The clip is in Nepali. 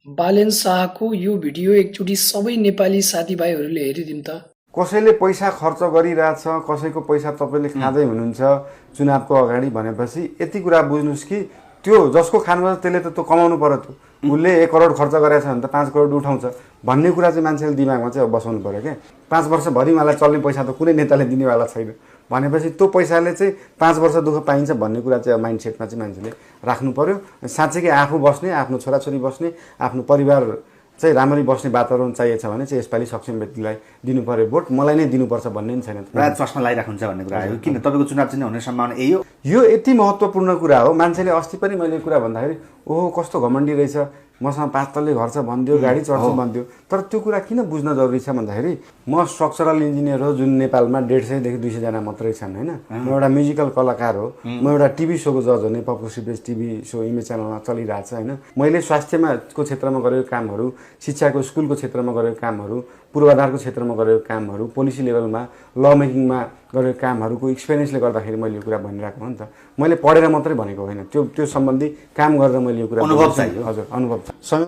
बालेन शाहको यो भिडियो एकचोटि सबै नेपाली साथीभाइहरूले हेरिदिउँ त। कसैले पैसा खर्च गरिरहेछ, कसैको पैसा तपाईँले खाँदै हुनुहुन्छ चुनावको अगाडि भनेपछि यति कुरा बुझ्नुहोस् कि त्यो जसको खानुपर्छ त्यसले त त्यो कमाउनु पर्यो। त्यो उसले 1 करोड खर्च गरेछ भने त 5 करोड उठाउँछ भन्ने कुरा चाहिँ मान्छेले दिमागमा चाहिँ अब बसाउनु पर्यो क्या। 5 वर्षभरि मलाई चल्ने पैसा त कुनै नेताले दिनेवाला छैन भनेपछि त्यो पैसाले चाहिँ 5 वर्ष दुःख पाइन्छ भन्ने कुरा चाहिँ माइन्डसेटमा चाहिँ मान्छेले राख्नु पर्यो। साँच्चैकै आफू बस्ने, आफ्नो छोराछोरी बस्ने, आफ्नो परिवार चाहिँ राम्ररी बस्ने वातावरण चाहिएछ भने चाहिँ यसपालि सक्षम व्यक्तिलाई दिनु पर्यो भोट। मलाई नै दिनुपर्छ भन्ने नि छैन। प्रायः चस्मा लगाइराख्नुहुन्छ भन्ने कुरा आयो। किन तपाईँको चुनाव चाहिँ हुने सम्भावना यही हो? यो यति महत्त्वपूर्ण कुरा हो। मान्छेले अस्ति पनि मैले कुरा भन्दाखेरि ओहो कस्तो घमण्डी रहेछ, मसँग 5 तल्ले घर छ भनिदियो, गाडी चढ्छ भनिदियो। तर त्यो कुरा किन बुझ्न जरुरी छ भन्दाखेरि म स्ट्रक्चरल इन्जिनियर हो जुन नेपालमा 150 देखि 200 जना मात्रै छन् हैन। म एउटा म्युजिकल कलाकार हो। म एउटा टिभी शोको जज हो। Nepal seepage TV show image च्यानलमा चलिरहेछ हैन। मैले स्वास्थ्यमा को क्षेत्रमा गरेको कामहरू, शिक्षाको स्कुलको क्षेत्रमा गरेको कामहरू, पूर्वाधारको क्षेत्रमा गरेको कामहरू, पोलिसी लेभलमा ल मेकिङमा गरेको कामहरूको एक्सपिरियन्सले गर्दाखेरि मैले यो कुरा भनिरहेको हो नि त। मैले पढेर मात्रै भनेको होइन, त्यो सम्बन्धी काम गरेर मैले यो कुरा अनुभव चाहियो। हजुर अनुभव छ।